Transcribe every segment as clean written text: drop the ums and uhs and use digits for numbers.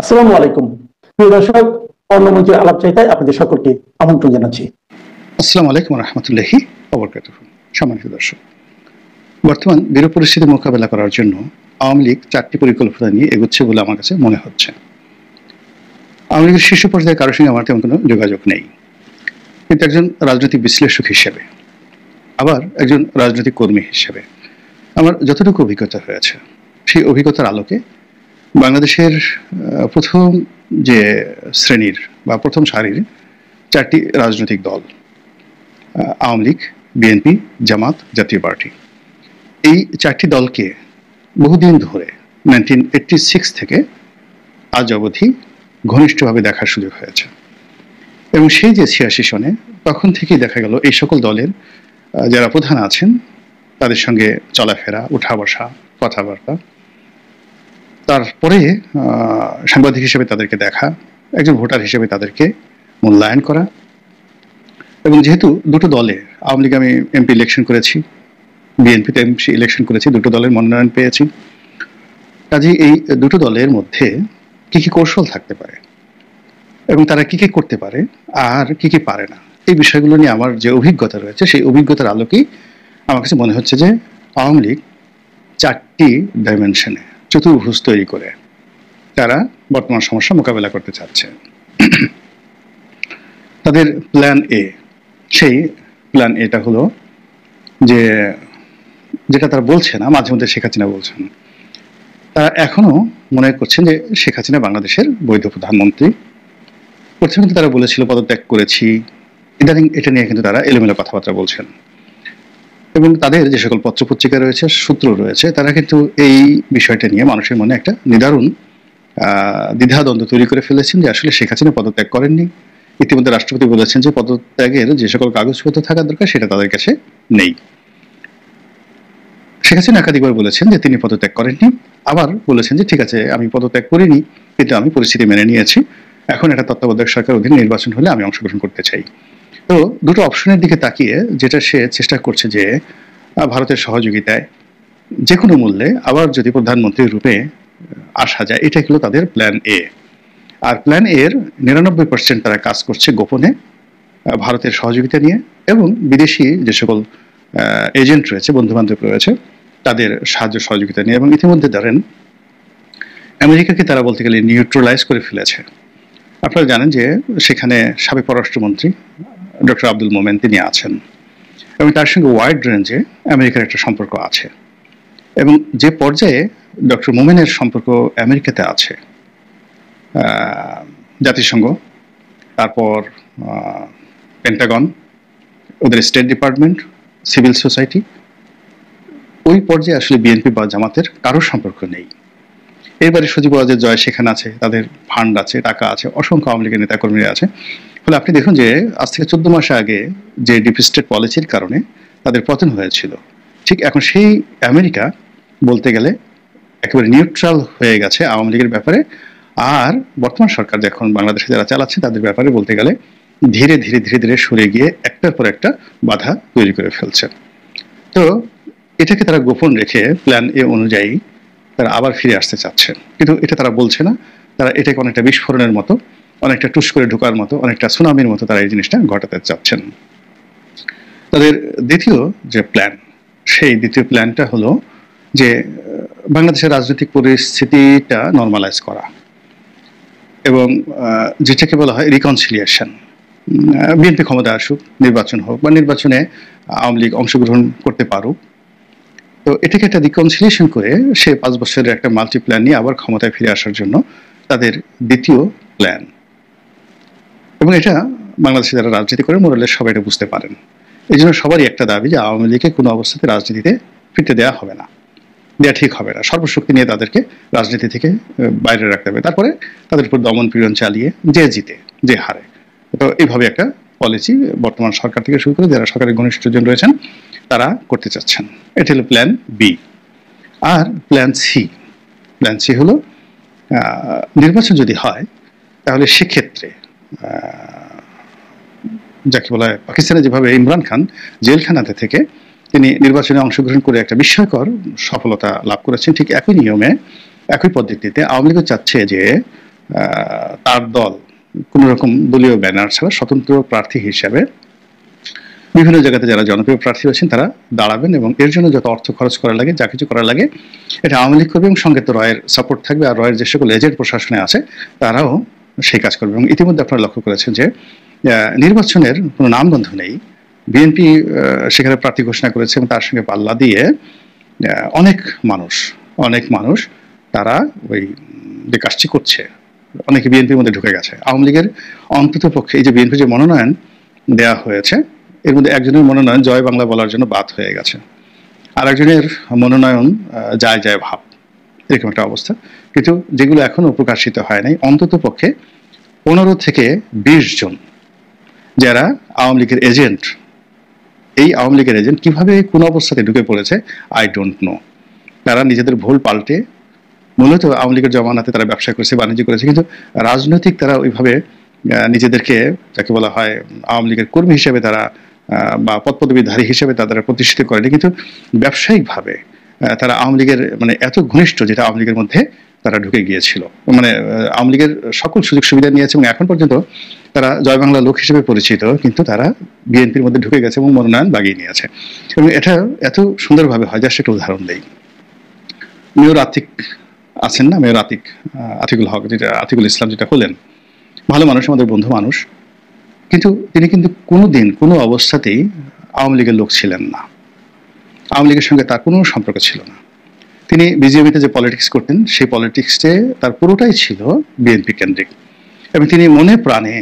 আসসালামু আলাইকুম। প্রিয় দর্শক, অন্নমঞ্চের আলাপ চাইতায় আপনাদের সকলকে আমন্ত্রণ জানাচ্ছি। আসসালামু আলাইকুম রহমতুল্লাহি ওবরকাতুহু। সম্মানিত দর্শক, বর্তমান বিরূপ পরিস্থিতি মোকাবেলা করার জন্য আওয়ামী লীগ 4টি পরিকল্পনা নিয়ে এগোচ্ছে বলে আমার কাছে মনে হচ্ছে। আওয়ামী লীগের শীর্ষ পর্যায়ে কারোর সঙ্গে আমার তেমন কোনো যোগাযোগ নেই, কিন্তু একজন রাজনৈতিক বিশ্লেষক হিসেবে, আবার একজন রাজনৈতিক কর্মী হিসেবে আমার যতটুকু অভিজ্ঞতা হয়েছে, সেই অভিজ্ঞতার আলোকে বাংলাদেশের প্রথম যে শ্রেণীর বা প্রথম সারির 4টি রাজনৈতিক দল, আওয়ামী লীগ, বিএনপি, জামাত, জাতীয় পার্টি, এই 4টি দলকে বহুদিন ধরে 1986 থেকে আজ অবধি ঘনিষ্ঠভাবে দেখার সুযোগ হয়েছে। এবং সেই যে 86 সনে, তখন থেকেই দেখা গেল এই সকল দলের যারা প্রধান আছেন তাদের সঙ্গে চলাফেরা, উঠা বসা, কথাবার্তা, তারপরে সাংবাদিক হিসেবে তাদেরকে দেখা, একজন ভোটার হিসেবে তাদেরকে মূল্যায়ন করা। এবং যেহেতু দুটো দলে, আওয়ামী লীগ আমি এমপি ইলেকশন করেছি, বিএনপিতে এমপি ইলেকশন করেছি, দুটো দলের মনোনয়ন পেয়েছি, কাজেই এই দুটো দলের মধ্যে কি কি কৌশল থাকতে পারে এবং তারা কি কি করতে পারে আর কি কি পারে না, এই বিষয়গুলো নিয়ে আমার যে অভিজ্ঞতা রয়েছে, সেই অভিজ্ঞতার আলোকেই আমার কাছে মনে হচ্ছে যে আওয়ামী লীগ 4টি ডাইমেনশনে চতুর্ভুজ তৈরি করে তারা বর্তমান সমস্যা মোকাবেলা করতে চাচ্ছে। তাদের প্ল্যান এ, সেই প্ল্যান এটা হলো যে, যেটা তারা বলছে না, মাঝে মধ্যে শেখ হাসিনা বলছেন, তারা এখনো মনে করছেন যে শেখ হাসিনা বাংলাদেশের বৈধ প্রধানমন্ত্রী। প্রথমে কিন্তু তারা বলেছিল পদত্যাগ করেছি, ইদানিং এটা নিয়ে কিন্তু তারা এলোমেলো কথাবার্তা বলছেন। এবং তাদের যে সকল পত্রপত্রিকা রয়েছে, সূত্র রয়েছে, তারা কিন্তু এই বিষয়টা নিয়ে মানুষের মনে একটা নিদারুণ দ্বিধাদ্বন্দ্ব তৈরি করে ফেলেছেন যে আসলে শেখ হাসিনা পদত্যাগ করেননি। ইতিমধ্যে রাষ্ট্রপতি বলেছেন যে পদত্যাগের যে সকল কাগজপত্র থাকা দরকার সেটা তাদের কাছে নেই। শেখ হাসিনা একাধিকবার বলেছেন যে তিনি পদত্যাগ করেননি, আবার বলেছেন যে ঠিক আছে আমি পদত্যাগ করিনি, কিন্তু আমি পরিস্থিতি মেনে নিয়েছি, এখন একটা তত্ত্বাবধায়ক সরকার অধীনে নির্বাচন হলে আমি অংশগ্রহণ করতে চাই। তো দুটো অপশনের দিকে তাকিয়ে যেটা সে চেষ্টা করছে যে ভারতের সহযোগিতায় যে কোনো মূল্যে আবার যদি প্রধানমন্ত্রীর রূপে আসা যায়, এটাই হলো তাদের প্ল্যান এ। আর প্ল্যান এর 99% তারা কাজ করছে গোপনে, ভারতের সহযোগিতা নিয়ে এবং বিদেশি যে সকল এজেন্ট রয়েছে, বন্ধু বান্ধব রয়েছে, তাদের সাহায্য সহযোগিতা নিয়ে। এবং ইতিমধ্যে ধরেন আমেরিকাকে তারা বলতে গেলে নিউট্রালাইজ করে ফেলেছে। আপনারা জানেন যে সেখানে সাবেক পররাষ্ট্রমন্ত্রী ডক্টর আব্দুল মোমেন তিনি আছেন, এবং তার সঙ্গে ওয়াইড রেঞ্জে আমেরিকার একটা সম্পর্ক আছে। এবং যে পর্যায়ে ডক্টর মোমেনের সম্পর্ক আমেরিকাতে আছে, জাতিসংঘ, তারপর পেন্টাগন, ওদের স্টেট ডিপার্টমেন্ট, সিভিল সোসাইটি, ওই পর্যায়ে আসলে বিএনপি বা জামাতের কারোর সম্পর্ক নেই। এবারে সজীব ওয়াজেদ জয় সেখানে আছে, তাদের ফান্ড আছে, টাকা আছে, অসংখ্য আওয়ামী লীগের নেতাকর্মীরা আছে। ফলে আপনি দেখুন যে আজ থেকে 14 মাস আগে যে ডিপ স্টেট পলিসির কারণে তাদের পতন হয়েছিল, ঠিক এখন সেই আমেরিকা বলতে গেলে একেবারে নিউট্রাল হয়ে গেছে আওয়ামী লীগের ব্যাপারে। আর বর্তমান সরকার যখন বাংলাদেশে যারা চালাচ্ছে তাদের ব্যাপারে বলতে গেলে ধীরে ধীরে ধীরে ধীরে সরে গিয়ে একটার পর একটা বাধা তৈরি করে ফেলছে। তো এটাকে তারা গোপন রেখে প্ল্যান এ অনুযায়ী তারা আবার ফিরে আসতে চাচ্ছে, কিন্তু এটা তারা বলছে না। তারা এটাকে অনেকটা বিস্ফোরণের মতো, অনেকটা টুস করে ঢোকার মতো, অনেকটা সুনামির মতো তারা এই জিনিসটা ঘটাতে চাচ্ছেন। তাদের দ্বিতীয় যে প্ল্যান, সেই দ্বিতীয় প্ল্যানটা হলো যে বাংলাদেশের রাজনৈতিক পরিস্থিতিটা নর্মালাইজ করা এবং যেটাকে বলা হয় রিকনসিলিয়েশন। বিএনপি ক্ষমতা আসুক, নির্বাচন হোক, বা নির্বাচনে আওয়ামী লীগ অংশগ্রহণ করতে পারুক, তো এটাকে একটা রিকনসিলিয়েশন করে সে 5 বছরের একটা মাল্টি প্ল্যান নিয়ে আবার ক্ষমতায় ফিরে আসার জন্য তাদের দ্বিতীয় প্ল্যান। এবং এটা বাংলাদেশে যারা রাজনীতি করে মোরালে সবাই এটা বুঝতে পারেন। এই জন্য সবারই একটা দাবি যে আওয়ামী লীগকে কোনো অবস্থাতে রাজনীতিতে ফিরতে দেওয়া হবে না, দেওয়া ঠিক হবে না। সর্বশক্তি নিয়ে তাদেরকে রাজনীতি থেকে বাইরে রাখতে হবে, তারপরে তাদের উপর দমন পীড়ন চালিয়ে যে জিতে যে হারে। তো এইভাবে একটা পলিসি বর্তমান সরকার থেকে শুরু করে যারা সরকারের ঘনিষ্ঠজন রয়েছেন তারা করতে চাচ্ছেন। এটা হলো প্ল্যান বি। আর প্ল্যান সি, প্ল্যান সি হলো নির্বাচন যদি হয় তাহলে সেক্ষেত্রে যাকে বলা হয় পাকিস্তানে যেভাবে ইমরান খান জেলখানাতে থেকে তিনি নির্বাচনে অংশগ্রহণ করে একটা বিস্ময়কর সফলতা লাভ করেছেন, ঠিক একই নিয়মে একই পদ্ধতিতে আওয়ামী লীগও চাচ্ছে যে তার দল কোন রকম দলীয় ব্যানার ছাড়া স্বতন্ত্র প্রার্থী হিসেবে বিভিন্ন জায়গাতে যারা জনপ্রিয় প্রার্থী আছেন তারা দাঁড়াবেন এবং এর জন্য যত অর্থ খরচ করা লাগে, যা কিছু করা লাগে এটা আওয়ামী লীগ করবে এবং সঙ্গে তো রয়ের সাপোর্ট থাকবে, আর রয়ের যে সকল এজেন্ট প্রশাসনে আছে তারাও সেই কাজ করবে। এবং ইতিমধ্যে আপনারা লক্ষ্য করেছেন যে নির্বাচনের কোনো নামগন্ধ নেই, বিএনপি সেখানে প্রার্থী ঘোষণা করেছে এবং তার সঙ্গে পাল্লা দিয়ে অনেক মানুষ তারা ওই যে কাজটি করছে, অনেকে বিএনপির মধ্যে ঢুকে গেছে। আওয়ামী লীগের অন্তত পক্ষে এই যে বিএনপির যে মনোনয়ন দেয়া হয়েছে এর মধ্যে একজনের মনোনয়ন জয় বাংলা বলার জন্য বাদ হয়ে গেছে, আর একজনের মনোনয়ন যায় যায় ভাব, এরকম একটা অবস্থা। কিন্তু যেগুলো এখনো প্রকাশিত হয় নাই, অন্তত পক্ষে 15 থেকে 20 জন যারা আওয়ামী লীগের এজেন্ট, এই আওয়ামী লীগের এজেন্ট কিভাবে কোন অবস্থাতে ঢুকে পড়েছে আই ডোন্ট নো। তারা নিজেদের ভুল পাল্টে মূলত আওয়ামী লীগের জমানাতে তারা ব্যবসা করেছে, বাণিজ্য করেছে, কিন্তু রাজনৈতিক তারা ওইভাবে নিজেদেরকে যাকে বলা হয় আওয়ামী লীগের কর্মী হিসেবে তারা বা পদপদবীধারী হিসেবে তারা প্রতিষ্ঠিত করেনি, কিন্তু ব্যবসায়িকভাবে তারা আওয়ামী লীগের মানে এত ঘনিষ্ঠ যেটা আওয়ামী লীগের মধ্যে তারা ঢুকে গিয়েছিল, মানে আওয়ামী লীগের সকল সুযোগ সুবিধা নিয়েছে এবং এখন পর্যন্ত তারা জয় বাংলা লোক হিসেবে পরিচিত, কিন্তু তারা বিএনপির মধ্যে ঢুকে গেছে এবং মনোনয়ন বাগিয়ে নিয়েছে। এবং এটা এত সুন্দরভাবে হয়, যা সেটা উদাহরণ দেই। মেয়র আতিক আছেন না, মেয়র আতিকুল হক, যেটা আতিকুল ইসলাম যেটা হলেন, ভালো মানুষ, আমাদের বন্ধু মানুষ, কিন্তু তিনি কিন্তু কোনোদিন কোনো অবস্থাতেই আওয়ামী লীগের লোক ছিলেন না, আওয়ামী লীগের সঙ্গে তার কোনো সম্পর্ক ছিল না। তিনি বিজেপিতে যে পলিটিক্স করতেন সেই পলিটিক্সে তার পুরোটাই ছিল বিএনপি কেন্দ্রিক, এবং তিনি মনে প্রাণে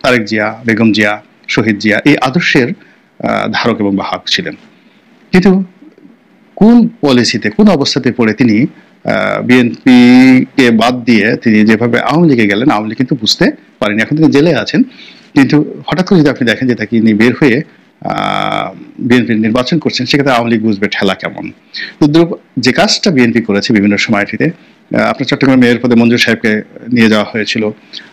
তারেক জিয়া, বেগম জিয়া, শহীদ জিয়া এই আদর্শের ধারক এবং বাহক ছিলেন। কিন্তু কোন পলিসিতে, কোন অবস্থাতে পড়ে তিনি বিএনপিকে বাদ দিয়ে তিনি যেভাবে আওয়ামী লীগে গেলেন, আওয়ামী লীগ কিন্তু বুঝতে পারেনি। এখন তিনি জেলে আছেন, কিন্তু হঠাৎ করে যদি আপনি দেখেন যে তাকে নিয়ে বের হয়ে বিএনপির নির্বাচন করছেন, সেক্ষেত্রে আওয়ামী লীগ বুঝবে ঠেলা কেমন। তদ্রুপ যে কাজটা বিএনপি করেছে বিভিন্ন সময়টিতে, আপনার চট্টগ্রাম মেয়র পদে মঞ্জুর সাহেবকে নিয়ে যাওয়া হয়েছিল,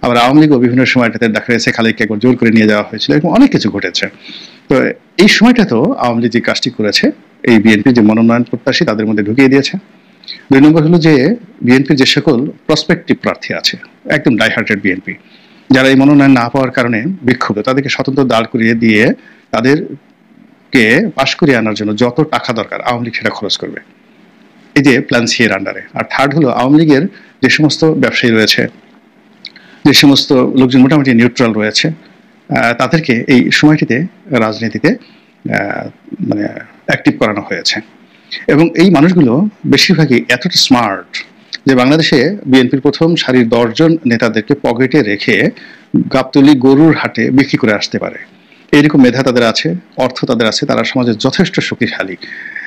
আবার আওয়ামী লীগও বিভিন্ন সময়টাতে দেখা গেছে খালেককে একবার জোর করে নিয়ে যাওয়া হয়েছিল, এরকম অনেক কিছু ঘটেছে। তো এই সময়টা তো আওয়ামী লীগ যে কাজটি করেছে, এই বিএনপির যে মনোনয়ন প্রত্যাশী তাদের মধ্যে ঢুকিয়ে দিয়েছে। 2 নম্বর হলো যে বিএনপির যে সকল প্রসপেক্টিভ প্রার্থী আছে, একদম ডাইহার্টেড বিএনপি, যারা এই মনোনয়ন না পাওয়ার কারণে বিক্ষুব্ধ, তাদেরকে স্বতন্ত্র দাঁড় করিয়ে দিয়ে তাদেরকে পাশ করিয়ে আনার জন্য যত টাকা দরকার আওয়ামী লীগ সেটা খরচ করবে, এই যে প্ল্যান সি এর আন্ডারে। আর থার্ড হলো আওয়ামী লীগের যে সমস্ত ব্যবসায়ী রয়েছে, যে সমস্ত লোকজন মোটামুটি নিউট্রাল রয়েছে, তাদেরকে এই সময়টিতে রাজনীতিতে মানে অ্যাক্টিভ করানো হয়েছে। এবং এই মানুষগুলো বেশিরভাগই এতটা স্মার্ট যে বাংলাদেশে বিএনপির প্রথম সারির 10 জন নেতাদেরকে পকেটে রেখে গাবতলী গরুর হাটে বিক্রি করে আসতে পারে, এইরকম মেধা তাদের আছে, অর্থ তাদের আছে, তারা সমাজে যথেষ্ট শক্তিশালী,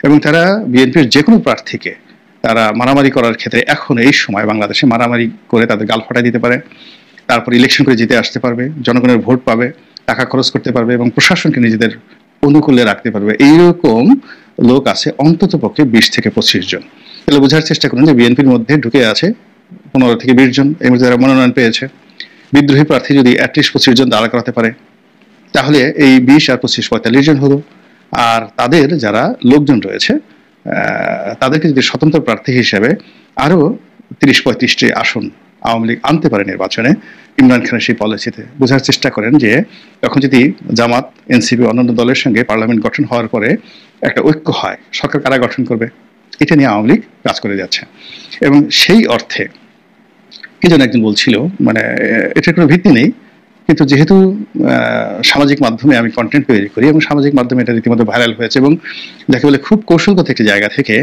এবং তারা বিএনপির যে কোনো প্রার্থীকে তারা মারামারি করার ক্ষেত্রে এখন এই সময় বাংলাদেশে মারামারি করে তাদের গাল ফাটাই দিতে পারে, তারপর ইলেকশন করে জিতে আসতে পারবে, জনগণের ভোট পাবে, টাকা খরচ করতে পারবে এবং প্রশাসনকে নিজেদের অনুকূলে রাখতে পারবে। এইরকম লোক আছে অন্তত পক্ষে 20 থেকে 25 জন। তাহলে বোঝার চেষ্টা করুন যে বিএনপির মধ্যে ঢুকে আছে 15 থেকে 20 জন, এর মধ্যে যারা মনোনয়ন পেয়েছে। বিদ্রোহী প্রার্থী যদি অ্যাটলিস্ট 25 জন দাঁড়া করাতে পারে, তাহলে এই 20 আর 25 45 জন হলো। আর তাদের যারা লোকজন রয়েছে তাদেরকে যদি স্বতন্ত্র প্রার্থী হিসেবে আরো 30-35টি আসন আওয়ামী লীগ আনতে পারে নির্বাচনে, ইমরান খানের সেই পলিসিতে বোঝার চেষ্টা করেন যে তখন যদি জামাত, এনসিপি, অন্যান্য দলের সঙ্গে পার্লামেন্ট গঠন হওয়ার পরে একটা ঐক্য হয়, সরকার কারা গঠন করবে, এটা নিয়ে আওয়ামী লীগ কাজ করে যাচ্ছে। এবং সেই অর্থে কি যেন একজন বলছিল, মানে এটার কোনো ভিত্তি নেই, কিন্তু যেহেতু সামাজিক মাধ্যমে আমি কন্টেন্ট তৈরি করি এবং সামাজিক মাধ্যমে এটা রীতিমতো ভাইরাল হয়েছে, এবং যাকে বলে খুব কৌশলগত একটি জায়গা থেকে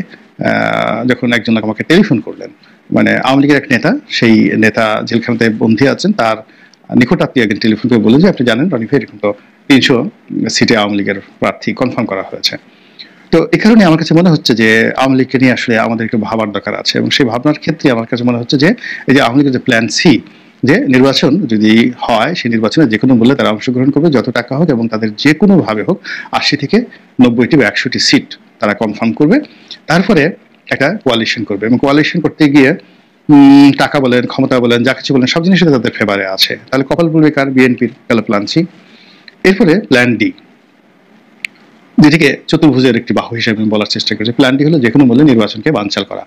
যখন একজন আমাকে টেলিফোন করলেন, মানে আওয়ামী লীগের এক নেতা, সেই নেতা জেলখানাতে বন্দী আছেন, তার নিকট আত্মীয় একজন টেলিফোন করে বলে যে আপনি জানেন রনি ভাই এরকম তো 300 সিটে আওয়ামী লীগের প্রার্থী কনফার্ম করা হয়েছে। তো এই কারণে আমার কাছে মনে হচ্ছে যে আওয়ামী লীগকে নিয়ে আসলে আমাদের একটু ভাবার দরকার আছে, এবং সেই ভাবনার ক্ষেত্রে আমার কাছে মনে হচ্ছে যে এই যে আওয়ামী লীগের যে প্ল্যান সি, যে নির্বাচন যদি হয় সেই নির্বাচনে যে কোনো মূল্যে তারা অংশগ্রহণ করবে, যত টাকা হোক, এবং তাদের যে কোনো ভাবে হোক 80 থেকে 90টি বা 100টি সিট তারা কনফার্ম করবে, তারপরে একটা কোয়ালিশন করবে। এবং কোয়ালিশন করতে গিয়ে টাকা বলেন, ক্ষমতা বলেন, যা কিছু বলেন, সব জিনিসই তাদের ফেভারে আছে। তাহলে কপাল পড়বে কার? বিএনপির। গেল প্ল্যান সি। এরপরে প্ল্যান ডি, যেটিকে চতুর্ভুজের একটি বাহু হিসেবে বলার চেষ্টা করেছে। প্ল্যান ডি হলো যে কোনো মূল্যে নির্বাচনকে বানচাল করা।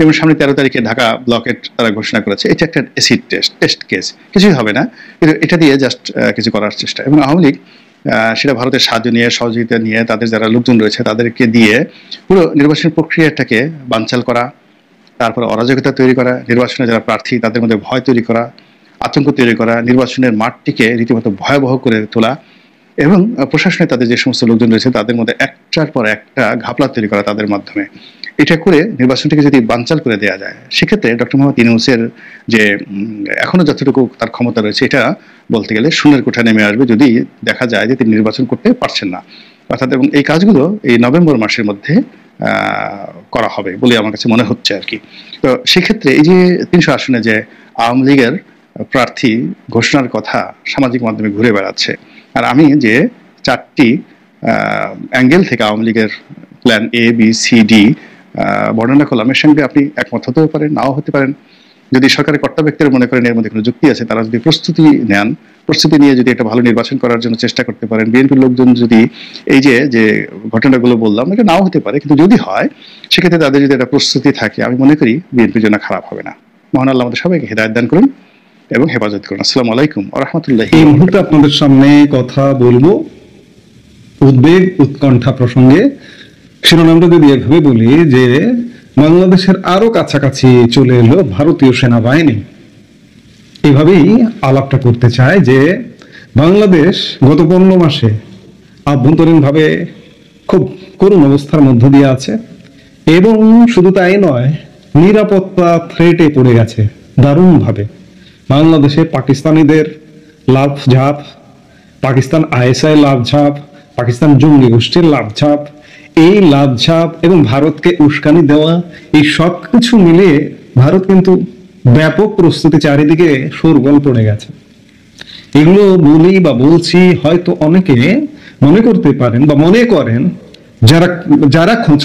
এবং সামনে 13 তারিখে ঢাকা ব্লকেট তারা ঘোষণা করেছে, এটা একটা অ্যাসিড টেস্ট কেস, কিছুই হবে না, কিন্তু এটা দিয়ে জাস্ট কিছু করার চেষ্টা। এবং আওয়ামী লীগ সেটা ভারতের সাহায্য নিয়ে, সহযোগিতা নিয়ে, তাদের যারা লোকজন রয়েছে তাদেরকে দিয়ে পুরো নির্বাচন প্রক্রিয়াটাকে বানচাল করা, তারপর অরাজকতা তৈরি করা, নির্বাচনে যারা প্রার্থী তাদের মধ্যে ভয় তৈরি করা, আতঙ্ক তৈরি করা, নির্বাচনের মাঠটিকে রীতিমতো ভয়াবহ করে তোলা, এবং প্রশাসনে তাদের যে সমস্ত লোকজন রয়েছে তাদের মধ্যে একটার পর একটা ঘাপলা তৈরি করা তাদের মাধ্যমে। এটা করে নির্বাচনটাকে যদি বানচাল করে দেওয়া যায়, সেক্ষেত্রে ডক্টর মোহাম্মদ ইউনূসের যে এখনো যতটুকু তার ক্ষমতা রয়েছে এটা বলতে গেলে শূন্যের কোঠা নেমে আসবে, যদি দেখা যায় যে তিনি নির্বাচন করতে পারছেন না অর্থাৎ। এবং এই কাজগুলো এই নভেম্বর মাসের মধ্যে করা হবে বলে আমার কাছে মনে হচ্ছে আর কি। তো সেক্ষেত্রে এই যে 300 আসনে যে আওয়ামী লীগের প্রার্থী ঘোষণার কথা সামাজিক মাধ্যমে ঘুরে বেড়াচ্ছে, আর আমি যে 4টি অ্যাঙ্গেল থেকে আওয়ামী লীগের plan A, B, C, D বর্ণনা করলাম, এর সঙ্গে আপনি একমত হতেও পারেন, নাও হতে পারেন। যদি সরকারের কর্তা ব্যক্তিরা মনে করেন এর মধ্যে কোনো যুক্তি আছে, তারা যদি প্রস্তুতি নেন, প্রস্তুতি নিয়ে যদি একটা ভালো নির্বাচন করার জন্য চেষ্টা করতে পারেন, বিএনপির লোকজন যদি এই যে ঘটনাগুলো বললাম এটা নাও হতে পারে, কিন্তু যদি হয় সেক্ষেত্রে তাদের যদি একটা প্রস্তুতি থাকে, আমি মনে করি বিএনপির জন্য খারাপ হবে না। মহান আল্লাহ আমাদের সবাইকে হেদায়েত দান করুন এবং হেফাজত করুন। আসসালামু আলাইকুম ওয়া রাহমাতুল্লাহি। এই মুহূর্তে আপনাদের সামনে কথা বলবো উদ্বেগ উৎকণ্ঠা প্রসঙ্গে। শিরোনামটা যদি এভাবে বলি যে বাংলাদেশের আরো কাছাকাছি চলে এলো ভারতীয় সেনাবাহিনী, এভাবেই আলাপটা করতে চায় যে বাংলাদেশ গত 15 মাসে আভ্যন্তরীণভাবে খুব করুণ অবস্থার মধ্য দিয়ে আছে, এবং শুধু তাই নয়, নিরাপত্তা থ্রেটে পড়ে গেছে দারুণভাবে। বাংলাদেশে পাকিস্তানিদের লাফঝাপ, পাকিস্তান ISI লাফঝাপ, পাকিস্তান জঙ্গি গোষ্ঠীর লাফঝাপ, এই লাফঝাপ এবং ভারতকে উস্কানি দেওয়া, এই সব কিছু মিলিয়ে ভারত কিন্তু ব্যাপক প্রস্তুতি, চারিদিকে শোরগোল পড়ে গেছে। এগুলো বলি বা বলছি হয়তো অনেকে মনে করতে পারেন বা মনে করেন যারা খোঁজ